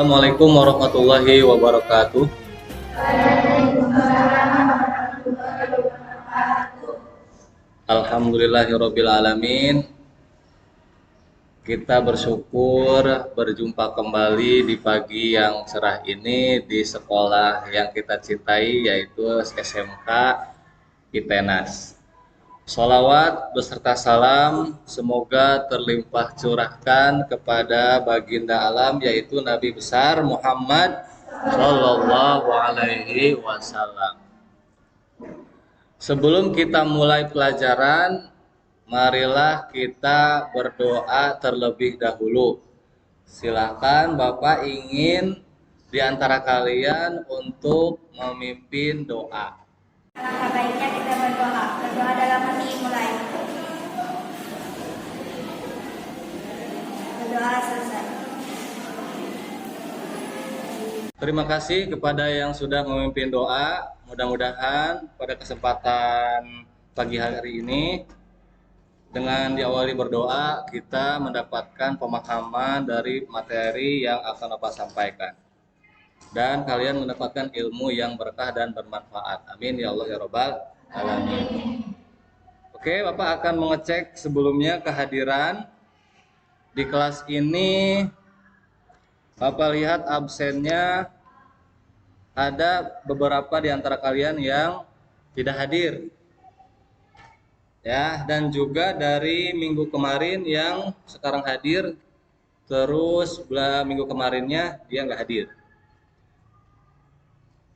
Assalamualaikum warahmatullahi wabarakatuh. Alhamdulillahirabbil alamin. Kita bersyukur berjumpa kembali di pagi yang cerah ini di sekolah yang kita cintai, yaitu SMK ITENAS. Sholawat beserta salam semoga terlimpah curahkan kepada baginda alam, yaitu Nabi besar Muhammad Shallallahu Alaihi Wasallam. Sebelum kita mulai pelajaran, marilah kita berdoa terlebih dahulu. Silakan Bapak ingin di antara kalian untuk memimpin doa. Alangkah baiknya kita berdoa. Berdoa dalam hati, mulai. Berdoa selesai. Terima kasih kepada yang sudah memimpin doa. Mudah-mudahan pada kesempatan pagi hari ini dengan diawali berdoa kita mendapatkan pemahaman dari materi yang akan Bapak sampaikan. Dan kalian mendapatkan ilmu yang berkah dan bermanfaat. Amin ya Allah ya Rabbal alamin. Oke, Bapak akan mengecek sebelumnya kehadiran di kelas ini. Bapak lihat absennya ada beberapa di antara kalian yang tidak hadir. Ya, dan juga dari minggu kemarin yang sekarang hadir, terus minggu kemarinnya dia nggak hadir.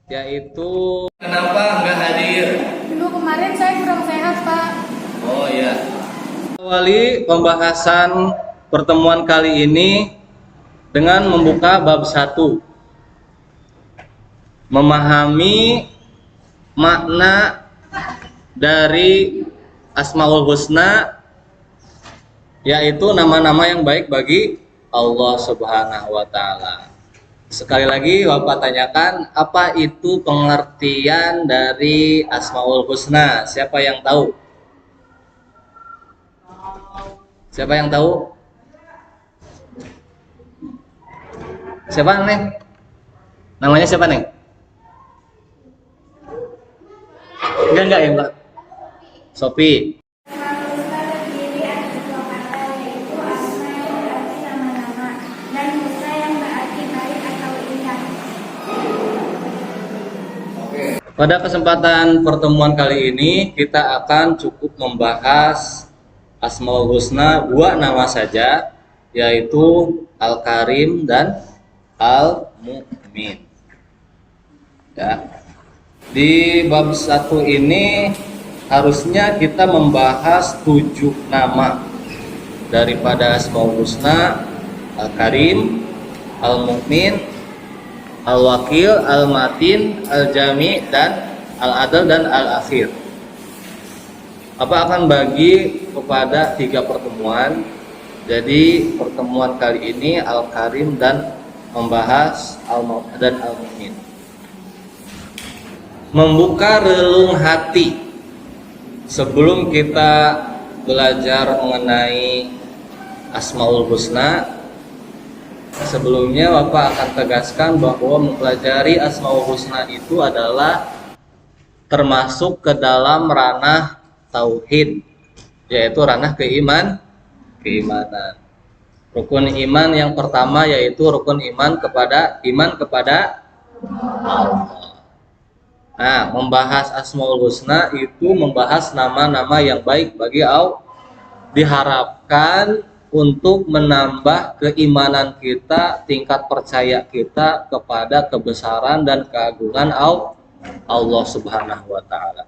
Yaitu kenapa nggak hadir? Minggu kemarin saya kurang sehat, Pak. Oh ya. Awali pembahasan pertemuan kali ini dengan membuka bab 1. Memahami makna dari Asmaul Husna, yaitu nama-nama yang baik bagi Allah Subhanahu wa taala. Sekali lagi Bapak tanyakan, apa itu pengertian dari Asmaul Husna? Siapa yang tahu? Siapa yang tahu? Siapa, Neng? Namanya siapa, Neng? Enggak ya, Mbak? Sophie. Pada kesempatan pertemuan kali ini kita akan cukup membahas Asmaul Husna, 2 nama saja, yaitu Al-Karim dan Al-Mu'min. Ya. Di bab 1 ini harusnya kita membahas 7 nama daripada Asmaul Husna: Al-Karim, Al-Mu'min, Al-Wakil, Al-Matin, Al-Jami, dan Al-Adl dan Al-Akhir. Apa akan bagi kepada 3 pertemuan. Jadi pertemuan kali ini Al-Karim dan membahas Al-Mu'min dan Al-Mu'min. Membuka relung hati sebelum kita belajar mengenai Asmaul Husna. Sebelumnya Bapak akan tegaskan bahwa mempelajari Asmaul Husna itu adalah termasuk ke dalam ranah tauhid, yaitu ranah keimanan. Rukun iman yang pertama yaitu rukun iman kepada Allah. Nah, membahas Asmaul Husna itu membahas nama-nama yang baik bagi Allah, diharapkan untuk menambah keimanan kita, tingkat percaya kita kepada kebesaran dan keagungan Allah Subhanahu wa taala.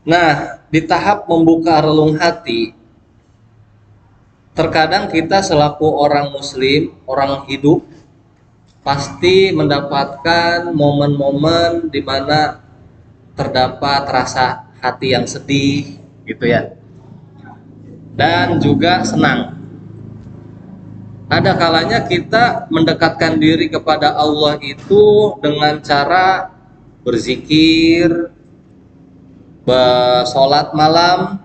Nah, di tahap membuka relung hati, terkadang kita selaku orang muslim, orang hidup, pasti mendapatkan momen-momen di mana terdapat rasa hati yang sedih, gitu ya. Dan juga senang. Ada kalanya kita mendekatkan diri kepada Allah itu dengan cara berzikir, sholat malam.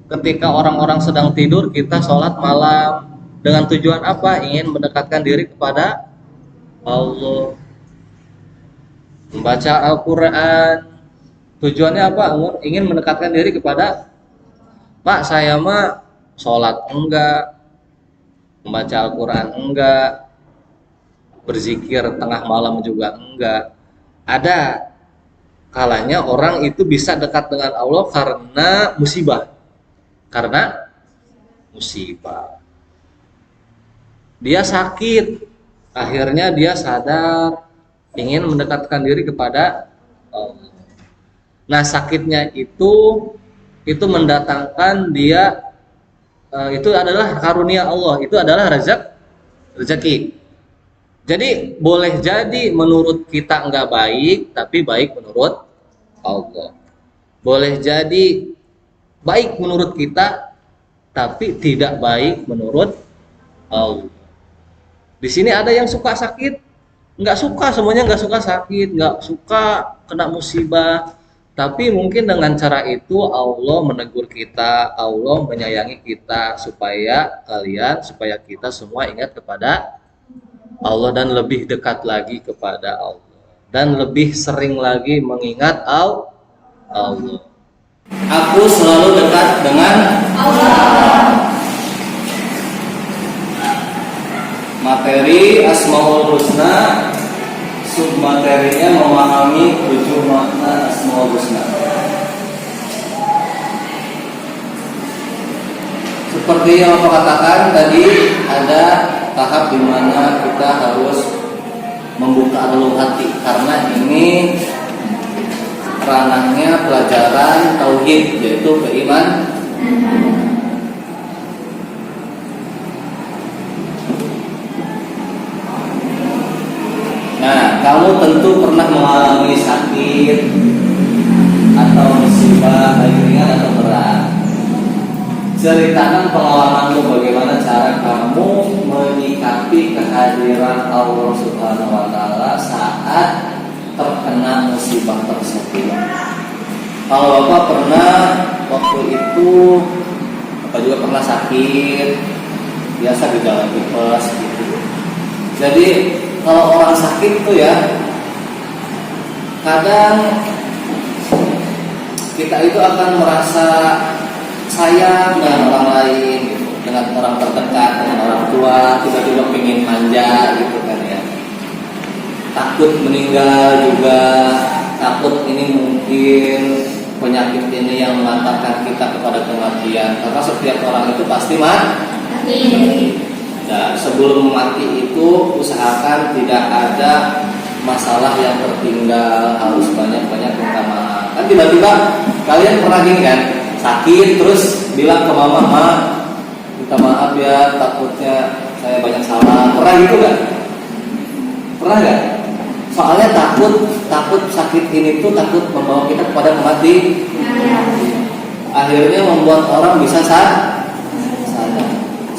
Ketika orang-orang sedang tidur, kita sholat malam. Dengan tujuan apa? Ingin mendekatkan diri kepada Allah. Membaca Al-Quran. Tujuannya apa? Ingin mendekatkan diri kepada Pak, saya mah sholat enggak, membaca Al-Quran enggak, berzikir tengah malam juga enggak. Ada kalanya orang itu bisa dekat dengan Allah karena musibah. Karena musibah. Dia sakit, akhirnya dia sadar ingin mendekatkan diri kepada Allah. Nah, sakitnya itu mendatangkan dia, itu adalah karunia Allah, itu adalah rezeki. Jadi boleh jadi menurut kita enggak baik, tapi baik menurut Allah. Boleh jadi baik menurut kita, tapi tidak baik menurut Allah. Di sini ada yang suka sakit, nggak suka, semuanya nggak suka sakit, nggak suka kena musibah. Tapi mungkin dengan cara itu Allah menegur kita, Allah menyayangi kita supaya kita semua ingat kepada Allah dan lebih dekat lagi kepada Allah dan lebih sering lagi mengingat Allah. Aku selalu dekat dengan Allah. Materi Asmaul Husna, submaterinya memahami 7 makna Asmaul Husna. Seperti yang aku katakan tadi, ada tahap di mana kita harus membuka relung hati karena ini ranahnya pelajaran tauhid, yaitu keimanan. Nah, kamu tentu pernah mengalami sakit atau musibah, baik ringan atau berat. Ceritakan pengalamanmu, bagaimana cara kamu menyikapi kehadiran Allah Subhanahu wa Ta'ala saat terkena musibah tersebut. Kalau Bapak pernah waktu itu, Bapak juga pernah sakit, biasa gejala tipes gitu. Jadi kalau orang sakit tuh ya, kadang kita itu akan merasa sayang dengan orang lain, gitu, dengan orang terdekat, dengan orang tua, tiba-tiba pengen manja gitu kan ya. Takut meninggal juga, takut ini mungkin penyakit ini yang mengantarkan kita kepada kematian. Karena setiap orang itu pasti mati. Nah, sebelum mati itu usahakan tidak ada masalah yang tertinggal, harus banyak-banyak minta maaf. Kan tiba-tiba kalian pernah gini kan, sakit terus bilang ke mama, "Ma, minta maaf ya, takutnya saya banyak salah." Pernah gitu gak? Pernah gak? Soalnya takut sakit ini tuh takut membawa kita kepada kematian. Akhirnya membuat orang bisa sadar.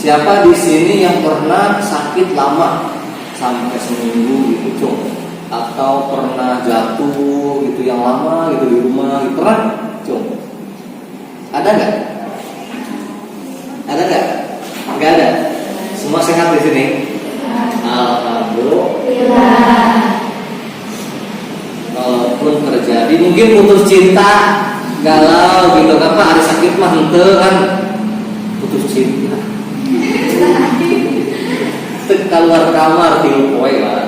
Siapa di sini yang pernah sakit lama sampai seminggu gitu, atau pernah jatuh gitu yang lama gitu di rumah gitu, pernah? Ada nggak? Ada nggak? Nggak ada. Semua sehat di sini. Alhamdulillah. Walaupun terjadi mungkin putus cinta, galau gitu, apa ada sakit mah henteu kan putus cinta. Keluar kamar tilu poe lah.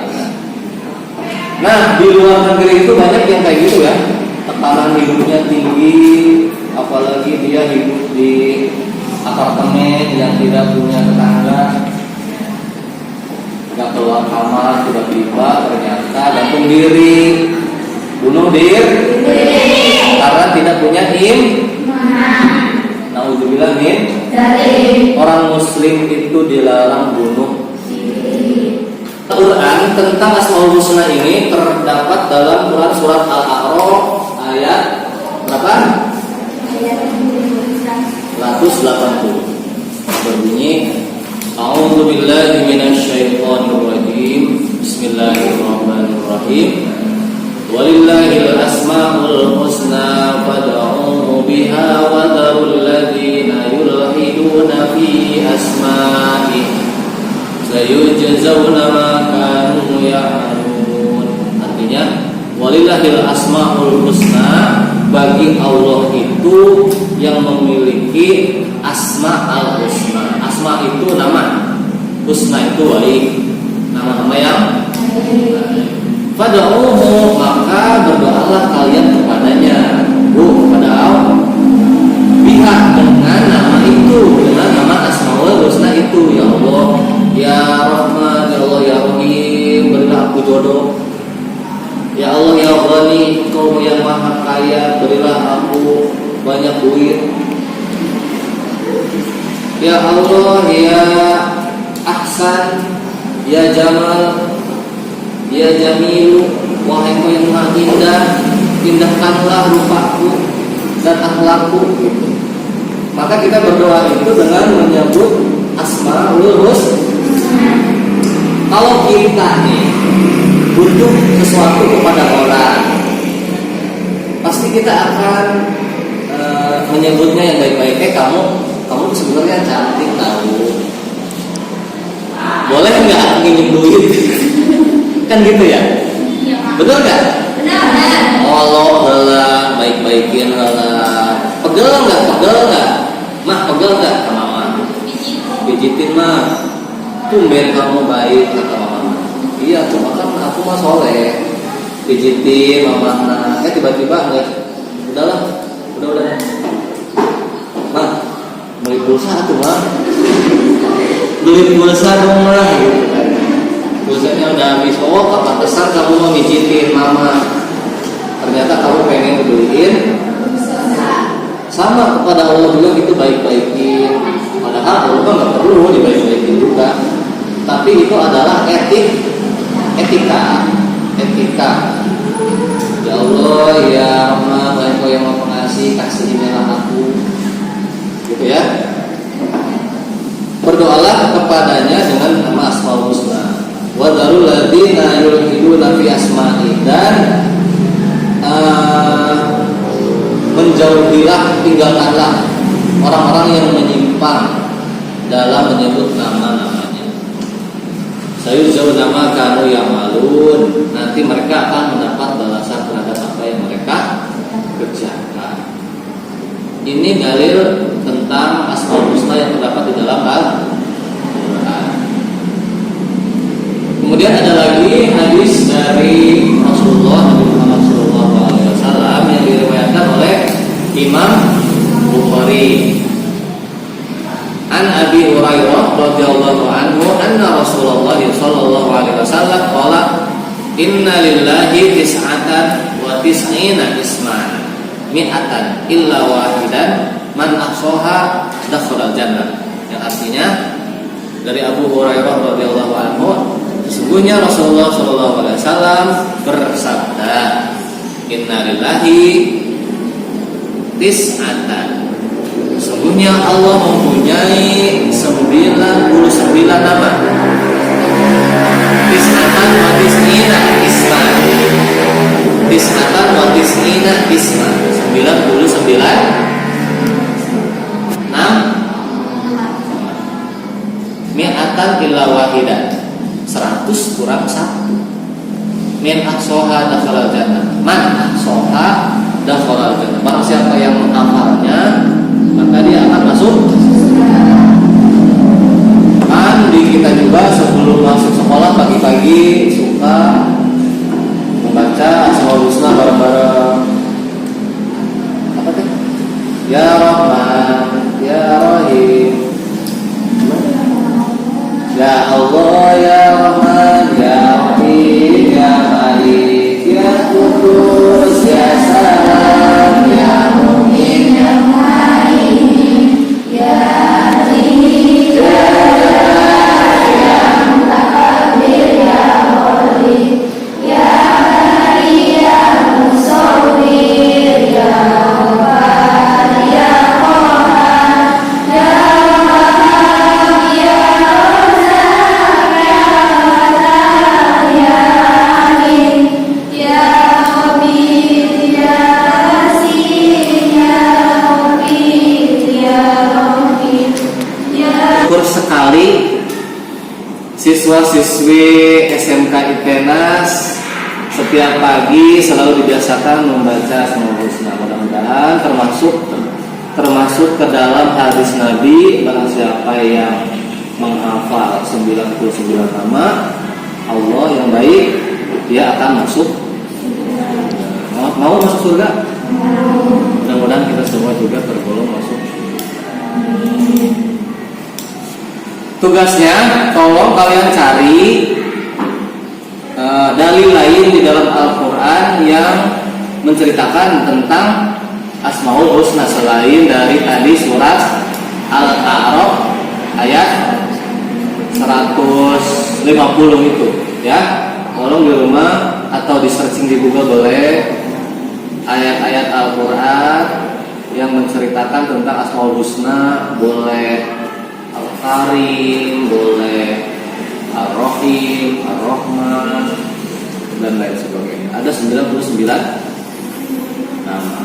Nah, di luar negeri itu banyak yang kayak gitu ya. Tekanan hidupnya tinggi, apalagi dia hidup di apartemen yang tidak punya tetangga. Gak keluar kamar, tiba-tiba ternyata gantung diri, bunuh diri karena tidak punya iman. Naudzubillah min dzalik. Orang muslim itu dilarang bunuh diri. Quran tentang Asmaul Husna ini terdapat dalam Quran surat Al-A'raf ayat berapa? Ayat 180. Berbunyi, A'udzubillahi minasyaitonirrajim. Bismillahirrahmanirrahim. Walillahil asmaul husna fad'uhu biha wa dharul ladzina yulhiduna fi asma'ihi sayujzauna ma kanu ya'malun. Artinya walillahil asmaul husna, bagi Allah itu yang memiliki asma al husna. Asma itu nama, husna itu baik, nama-nama yang baik. Fad'uhu, maka berdoalah kalian kepadanya, kepada Allah, pihak dengan nama itu, dengan nama asmaul husna itu. Ya Allah, ya Rahman, ya Allah, ya Rahim, berilah aku jodoh. Ya Allah, ya Ghani, Engkau yang maha kaya, berilah aku banyak duit. Ya Allah, ya Ahsan, ya Jamal, ya Jamil, wahai Engkau yang maha indah, indahkanlah rupaku dan akhlakku. Gitu. Maka kita berdoa itu dengan menyebut asmaul husna. Kalau kita nih butuh sesuatu kepada orang, pasti kita akan menyebutnya yang baik-baik. Kamu tuh sebenarnya cantik tahu. Boleh nggak aku minjem duit? Kan gitu ya? Betul nggak? Benar. Allah lah, baik-baikin lah. Pegel nggak? Mah pegel nggak sama mama? Pijitin mah. Tumben kamu baik kata mama. Iya, cuma kan aku mah soleh. Pijitin mama. Tiba-tiba enggak. Udah. Mah, beli pulsa tuh mah. Beli pulsa dong mah. Pulsanya udah habis. Oh, kapan besar kamu mau pijitin mama? Ternyata kamu pengen beliin. Sama kepada Allah juga itu baik-baikin. Padahal Allah nggak perlu dibaik-baikin juga. Tapi itu adalah etika. Ya Allah, ya Rahman, Engkau yang Maha Pengasih, kasihinilah aku. Gitu ya. Berdoalah kepadanya dengan nama Asmaul Husna. Wa dzarul ladzina yulhiduna fi asma'i, dan menjauhilah, tinggalkanlah orang-orang yang menyimpang dalam menyebut nama-namanya. Sayujzauna ma kanu ya'malun, nanti mereka akan mendapat balasan terhadap apa yang mereka kerjakan. Ini dalil tentang Asmaul Husna yang terdapat di dalam Al-Quran. Kemudian ada lagi hadis dari Rasulullah Nabi Muhammad SAW yang diriwayatkan oleh Imam Bukhari. An Abi Hurairah radhiyallahu anhu anna Rasulullah sallallahu alaihi wasallam qala inna lillahi tis'atan wa tis'ina isman mi'atan illa wahidan man ahsaha dakhala jannah. Yang artinya dari Abu Hurairah radhiyallahu anhu, sesungguhnya Rasulullah sallallahu alaihi wasallam bersabda, inna lillahi tis'atan, sesungguhnya Allah mempunyai 99 nama. Tis'atan wa tis'ina isman. Tis'atan wa tis'ina isman, 99 mi'atan illa wahidan, 100 kurang 1. Min ahsoha dakhalal jannah. Man ahsoha dakhalal jannah. Barang siapa yang menghafalnya, maka dia akan masuk. Kan di kita juga sebelum masuk sekolah pagi-pagi suka membaca Asmaul Husna bareng-bareng. Apa tuh? Ya Rahman, Ya Rahim, Ya Allah, Ya Rahman, Ya Rahim, Ya Malik, Ya Qudus, Ya Salam, Ya Mu'min, Ya Mu'min, Ya Aziz, Ya Jalal, Ya Mutakabbir, Ya siswi SMK ITENAS setiap pagi selalu dibiasakan membaca Asmaul Husna. Mudah-mudahan termasuk ke dalam hadis Nabi, barang siapa yang menghafal 99 nama Allah yang baik, dia akan masuk. Mau masuk surga? Mudah-mudahan kita semua juga tergolong masuk. Tugasnya, tolong kalian cari dalil lain di dalam Al-Quran yang menceritakan tentang Asmaul Husna selain dari tadi surat Al-A'raf ayat 150 itu, ya. Tolong di rumah atau di searching di Google boleh ayat-ayat Al-Quran yang menceritakan tentang Asmaul Husna, boleh Al-Karim, boleh Ar-Rahim, Ar-Rahman, dan lain sebagainya. Ada 99 nama.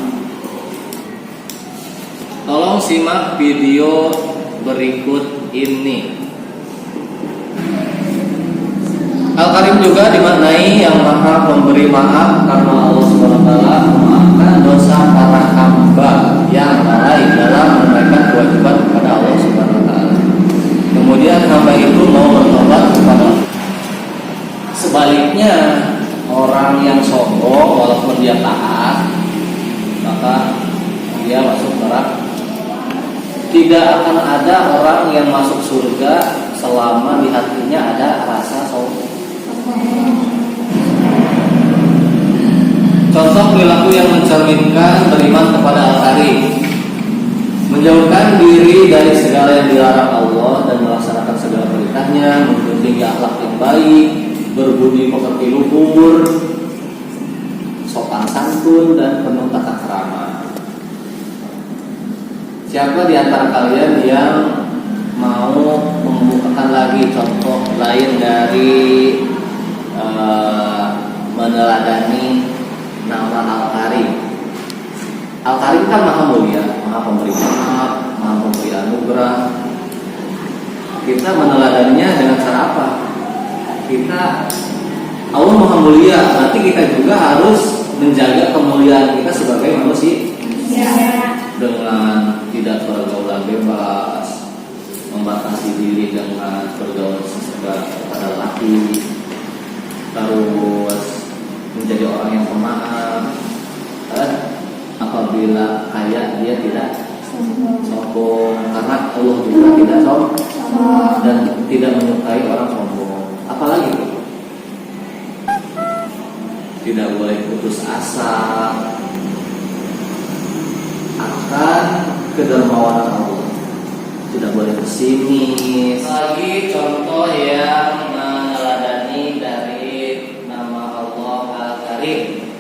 Tolong simak video berikut ini. Al-Karim juga dimaknai yang maha pemberi maaf, karena Allah SWT memaafkan dosa para hamba yang lalai dalam menunaikan kewajiban kepada Allah SWT. Kemudian hamba itu mau bertobat kepada Allah. Sebaliknya, orang yang sombong walaupun dia taat, maka dia masuk neraka. Tidak akan ada orang yang masuk surga selama di hatinya ada rasa sombong. Contoh perilaku yang mencerminkan beriman kepada Al-Karim: menjauhkan diri dari segala yang dilarang Allah dan melaksanakan segala perintahnya, menjunjung tinggi akhlak yang baik, berbudi pekerti luhur, sopan santun, dan penuh tata krama. Siapa di antara kalian yang mau membukakan lagi contoh lain dari meneladani nama Al-Karim? Al-Karim kan maha mulia, maha pemberi maaf, maha pemberi anugerah. Kita meneladaninya dengan cara apa? Allah maha mulia, berarti kita juga harus menjaga kemuliaan kita sebagai manusia. Dengan tidak pergaulan bebas, membatasi diri dengan bergaul kepada laki, terus menjadi orang yang pemaaf. Apabila kaya dia tidak sombong, karena Allah juga tidak sombong dan tidak menyukai orang sombong. Apalagi tidak boleh putus asa akan kedermawanan Allah, tidak boleh pesimis. Lagi contoh yang meneladani dari nama Allah Al-Karim.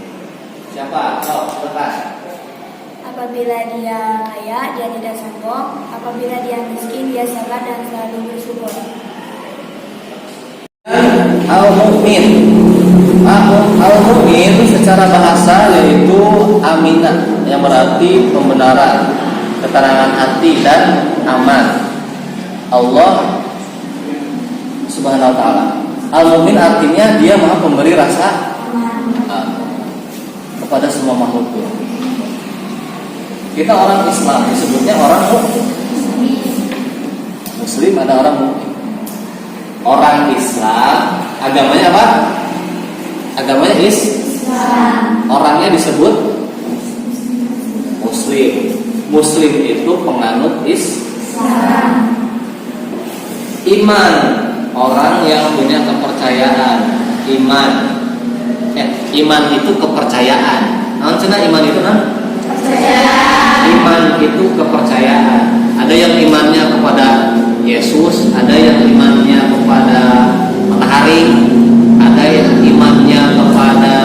Siapa? Silakan. Apabila dia kaya, dia tidak sombong. Apabila dia miskin, dia sabar dan selalu bersyukur. Al-Mu'min. Al-Mu'min secara bahasa yaitu aminah, yang berarti pembenaran, keterangan hati dan aman. Allah Subhanahu wa ta'ala. Al-Mu'min artinya dia maha pemberi rasa kepada semua makhluk. Kita orang Islam disebutnya orang Muslim, ada orang mukmin. Orang Islam agamanya apa? Agamanya Islam. Orangnya disebut Muslim. Muslim itu penganut Islam. Iman, orang yang punya kepercayaan. Iman itu kepercayaan. Nah, iman itu kan? Iman itu kepercayaan. Ada yang imannya kepada Yesus, ada yang imannya kepada matahari, ada yang imannya kepada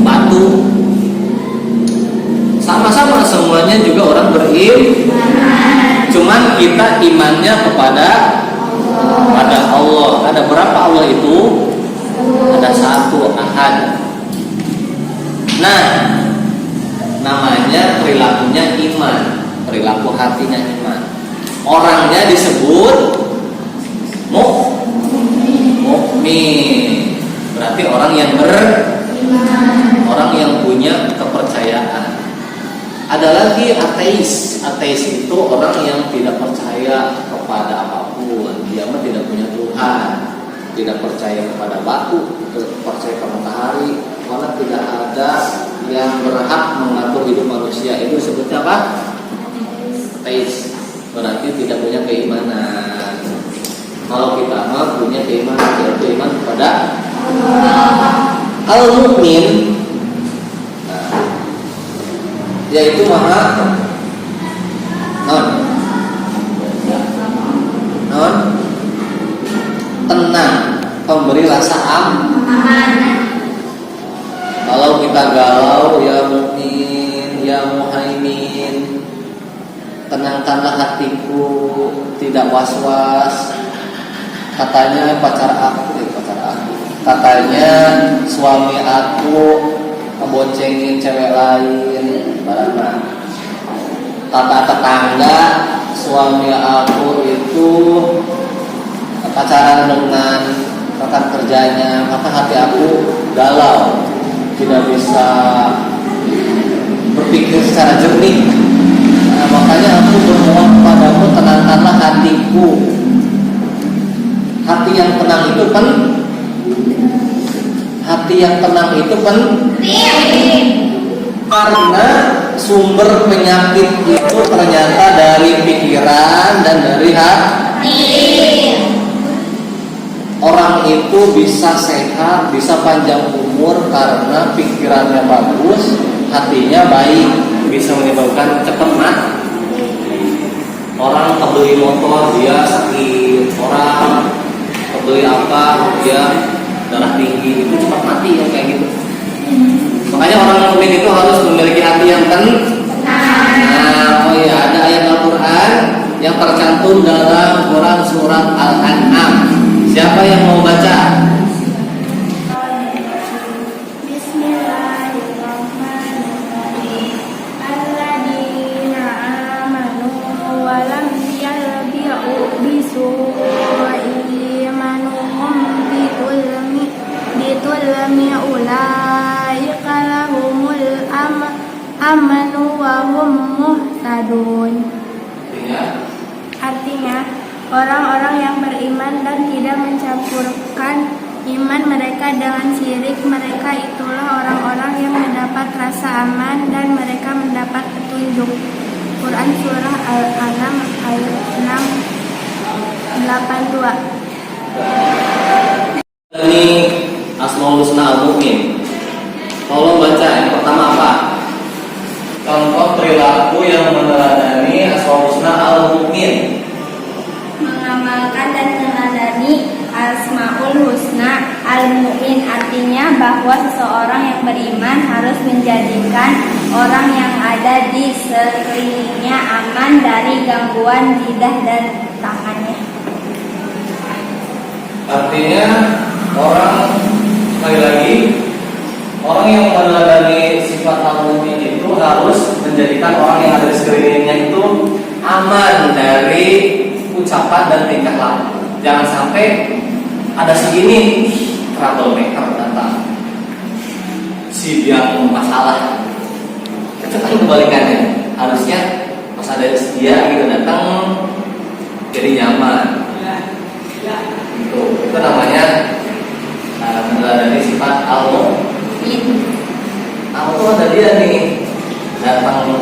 batu. Sama-sama semuanya juga orang beriman. Cuman kita imannya kepada Allah. Ada berapa Allah itu? Ada satu, Ahad. Nah, namanya perilakunya iman, perilaku hatinya iman. Orangnya disebut mukmin. mukmin. Berarti orang yang orang yang punya kepercayaan. Ada lagi ateis. Ateis itu orang yang tidak percaya kepada apapun. Dia mah tidak punya Tuhan, tidak percaya kepada batu, tidak percaya kepada matahari, karena tidak ada yang berhak mengatur hidup manusia. Itu disebutnya apa? Ateis. Berarti tidak punya keimanan. Kalau kita mah punya keimanan, yaitu iman kepada al-mukmin, yaitu maha tenang, pemberi rasa aman. Kalau kita galau, ya mukmin, ya muhaimin, tenangkanlah hatiku, tidak was-was. Katanya katanya suami aku ngeboncengin cewek lain, barangkali kata tetangga suami aku itu pacaran dengan rekan kerjanya, maka hati aku galau, tidak bisa berpikir secara jernih. Nah, makanya aku bermohon kepadamu, tenangkanlah hatiku. Hati yang tenang itu penting. Karena sumber penyakit itu ternyata dari pikiran dan dari hati. Orang itu bisa sehat, bisa panjang umur karena pikirannya bagus, hatinya baik, bisa menyebabkan cepat mati. Orang kebeli motor dia sakit, orang kebeli apa dia darah tinggi, itu cepat mati ya kayak gitu. Makanya orang mukmin itu harus memiliki hati yang tenang. Nah, oh ya, ada ayat Al-Quran yang tercantum dalam Quran surat Al-An'am. Siapa yang mau baca? Bismillahirrahmanirrahim. Alladzina amanu wa lam yalbisu imanuhum bitulmi ulaika lahumul amanu wa hum muhtadun. Artinya, orang-orang yang beriman dan tidak mencampurkan iman mereka dengan syirik, mereka itulah orang-orang yang mendapat rasa aman dan mereka mendapat petunjuk. Quran surah Al-An'am ayat 682. Ini Asmaul Husna Al-Mu'min. Tolong baca yang pertama apa? Contoh perilaku yang meneladani Asmaul Husna Al-Mu'min. Mengamalkan dan meneladani Asmaul Husna Al-Mu'min artinya bahwa seseorang yang beriman harus menjadikan orang yang ada di sekelilingnya aman dari gangguan lidah dan tangannya. Artinya orang, sekali lagi, orang yang meneladani sifat al-mu'min itu harus menjadikan orang yang ada di sekelilingnya itu aman dari ucapan dan tingkah laku. Jangan sampai ada segini troublemaker datang, si biang masalah. Itu kan kebalikannya. Harusnya pas ada dia gitu datang jadi nyaman. Itu namanya meneladani sifat al-mu'min. Aku ada dia nih datang,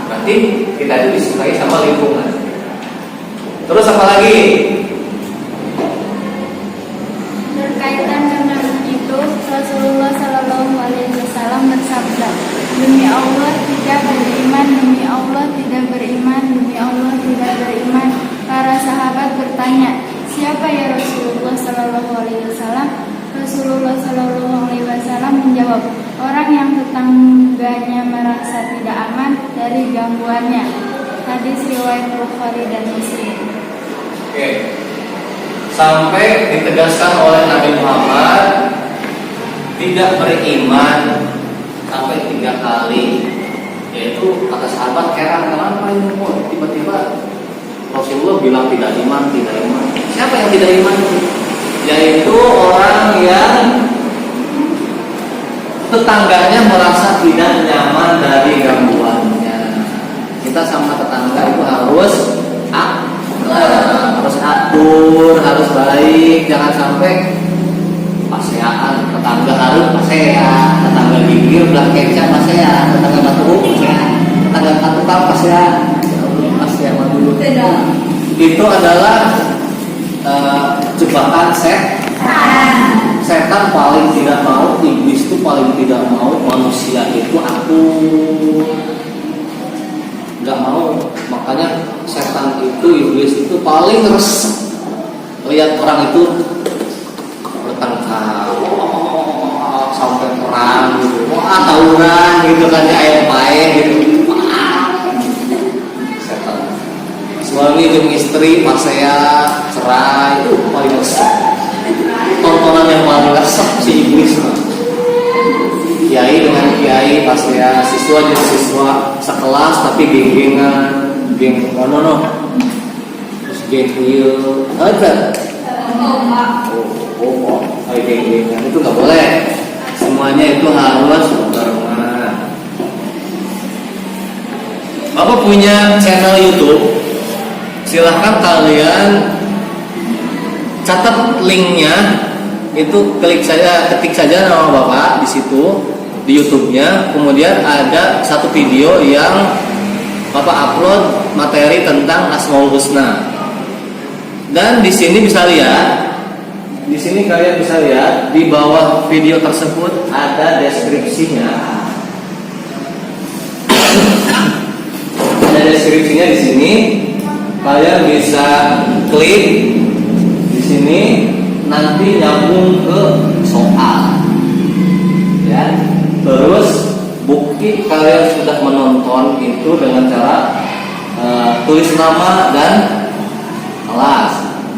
berarti kita itu disukai sama lingkungan. Terus apa lagi? Berkaitan dengan itu, Rasulullah Shallallahu Alaihi Wasallam bersabda, demi Allah tidak beriman, demi Allah tidak beriman, demi Allah tidak beriman. Para sahabat bertanya, siapa ya Rasulullah Shallallahu Alaihi Wasallam? Rasulullah Shallallahu Alaihi Wasallam menjawab, orang yang tetangganya merasa tidak aman dari gangguannya. Hadis riwayat Bukhari dan Muslim. Oke. Sampai ditegaskan oleh Nabi Muhammad tidak beriman sampai 3 kali, yaitu kata sahabat heran kenapa ini kok tiba-tiba Rasulullah bilang tidak iman. Siapa yang tidak iman? yaitu orang yang tetangganya merasa tidak nyaman dari gangguannya. Kita sama tetangga itu harus harus atur, harus baik, jangan sampai paseaan. Tetangga harus pasean, tetangga gigir belah kecap pasean, tetangga batu pasean, tetangga tukang pasean. Pasean dulu. Itu adalah jebakan setan paling tidak mau, iblis itu paling tidak mau manusia itu atur, nggak mau. Makanya setan itu, iblis itu paling resep lihat orang itu bertengkar sampai perang gitu, wah tawuran gitu kan, ayam pae gitu. Setan suami dan istri pasean cerai itu paling resep, tontonan yang paling resep si iblis. Kiai dengan kiai pasean, siswa dengan siswa sekelas tapi geng-gengan, geng no terus geng ieu ada ayo geng-gengan itu nggak boleh, semuanya itu harus barengan. Bapak punya channel YouTube, silahkan kalian catat linknya, itu ketik saja nama Bapak di situ di YouTube-nya. Kemudian ada satu video yang Bapak upload materi tentang Asmaul Husna. Dan di sini bisa lihat, di sini kalian bisa lihat di bawah video tersebut ada deskripsinya. Ada deskripsinya di sini. Kalian bisa klik di sini, nanti nyambung ke soal. Ya. Terus bukti kalian sudah menonton itu dengan cara tulis nama dan kelas.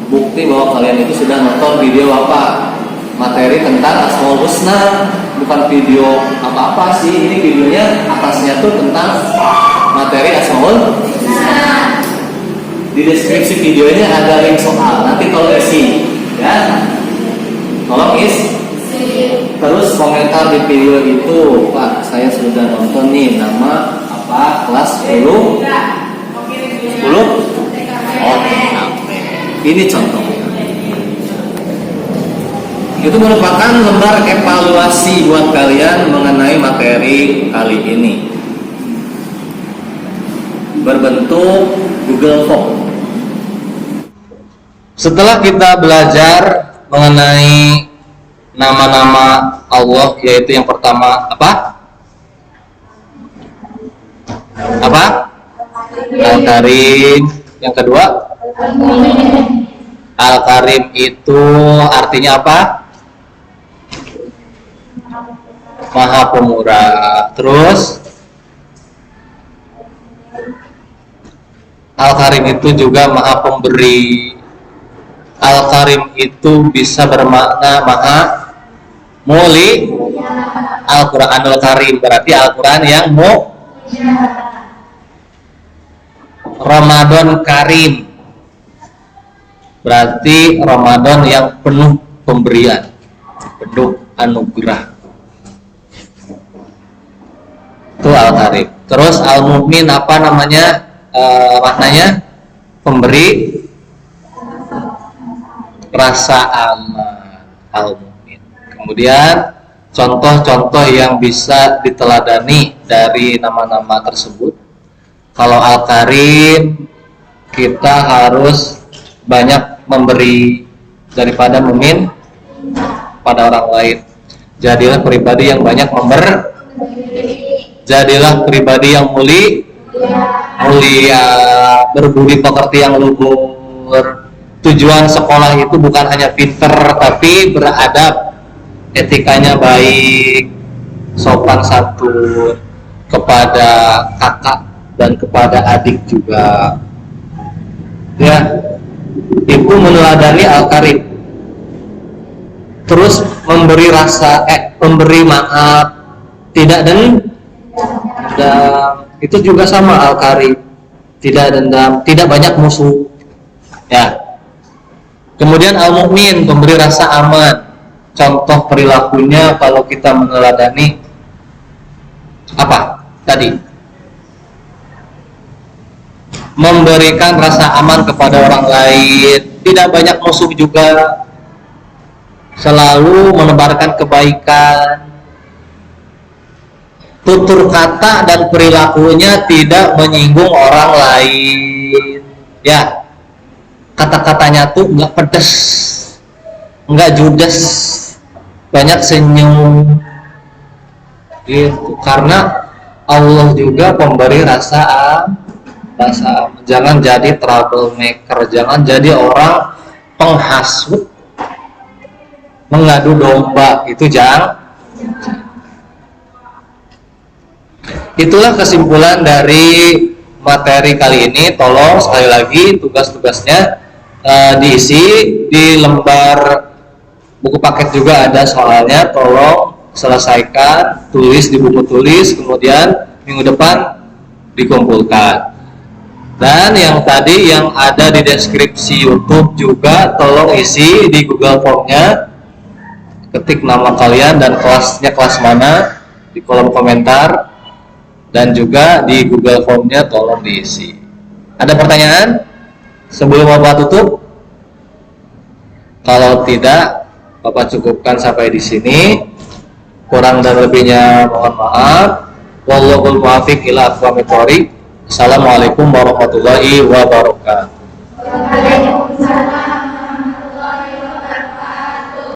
Bukti bahwa kalian itu sudah nonton video apa, materi tentang Asmaul Husna, bukan video apa-apa sih. Ini videonya atasnya tuh tentang materi Asmaul Husna. Di deskripsi video ini ada link soal, nanti tolong isi ya, tolong isi. Terus komentar di video itu, Pak saya sudah nonton nih, nama apa, kelas 10 ini contohnya. Itu merupakan lembar evaluasi buat kalian mengenai materi kali ini, berbentuk Google Form. Setelah kita belajar mengenai nama-nama Allah, yaitu yang pertama apa? Al-Karim. Yang kedua Al-Karim itu artinya apa? Maha Pemurah. Terus Al-Karim itu juga Maha Pemberi. Al-Karim itu bisa bermakna Maha Muli. Al-Quranul Karim berarti Al-Quran yang Ramadan Karim berarti Ramadan yang penuh pemberian, penuh anugerah. Itu Al-Karim. Terus Al-Mu'min apa namanya? Maknanya pemberi rasa aman, Al-Mu'min. Kemudian contoh-contoh yang bisa diteladani dari nama-nama tersebut. Kalau Al-Karim, kita harus banyak memberi daripada memin pada orang lain. Jadilah pribadi yang banyak jadilah pribadi yang mulia, berbudi pekerti yang luhur. Tujuan sekolah itu bukan hanya pinter, tapi beradab, etikanya baik, sopan santun kepada kakak dan kepada adik juga. Ya, itu meneladani Al-Karim. Terus memberi memberi maaf, tidak dendam. Itu juga sama Al-Karim. Tidak dendam, tidak banyak musuh. Ya. Kemudian al-mu'min, pemberi rasa aman. Contoh perilakunya kalau kita meneladani apa tadi? Memberikan rasa aman kepada orang lain, tidak banyak musuh juga, selalu menebarkan kebaikan, tutur kata dan perilakunya tidak menyinggung orang lain, ya, kata-katanya tuh nggak pedes, nggak judes, banyak senyum gitu, karena Allah juga pemberi rasa aman. Jangan jadi troublemaker, jangan jadi orang penghasut, mengadu domba, itu jangan. Itulah kesimpulan dari materi kali ini. Tolong sekali lagi tugas-tugasnya diisi di lembar buku paket juga ada soalnya, tolong selesaikan, tulis di buku tulis, kemudian minggu depan dikumpulkan. Dan yang tadi yang ada di deskripsi YouTube juga tolong isi di Google Form-nya, ketik nama kalian dan kelasnya kelas mana di kolom komentar, dan juga di Google Form-nya tolong diisi. Ada pertanyaan sebelum Bapak tutup? Kalau tidak, Bapak cukupkan sampai di sini. Kurang dan lebihnya mohon maaf. Wallahul muwaffiq ila aqwamit thoriq. Assalamualaikum warahmatullahi wabarakatuh.